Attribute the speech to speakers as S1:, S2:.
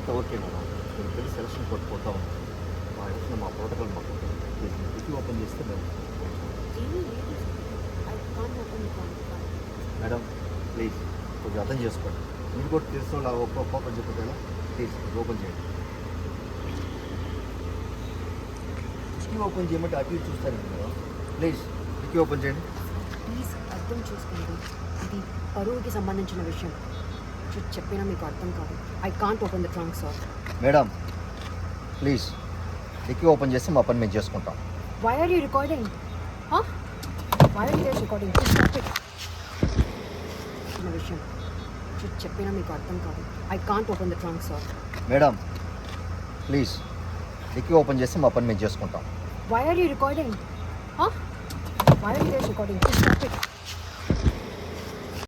S1: అంతా okay madam. నేను వెళ్ళి సెలక్షన్ కోడ్ పోతా ఉన్నాను. మా ఇంట్లో మా ప్రోటోకాల్ మాకు డిక్కీ ఓపెన్ చేస్తే మేము
S2: ఏమీ లేదు. I can't open the trunk.
S1: Madam please కొంచెం అర్థం చేసుకోండి. మీరు కూడా తెలుసు అలా ఒక్క ఓపెన్ చెప్పదు కదా, ప్లీజ్ ఓపెన్ చేయండి. డిక్కీ ఓపెన్ చేయమంటే అటు ఇటు చూస్తారండి మేడం. ప్లీజ్ డిక్కీ ఓపెన్ చేయండి.
S2: ప్లీజ్ అర్థం చేసుకోండి, ఇది పరువుకి సంబంధించిన విషయం. చెప్పినా మీకు అర్థం కాదు. I can't open the trunk sir.
S1: Madam please dickey open చేస్తే మా పని మేము చేసుకుంటాం.
S2: Why are you recording? Why are you recording? చిన్న విషయం, చెప్పినా మీకు అర్థం కాదు. I can't open the trunk sir.
S1: Madam please dickey open చేస్తే మా పని మేము చేసుకుంటాం.
S2: Why are you recording? Why are you recording?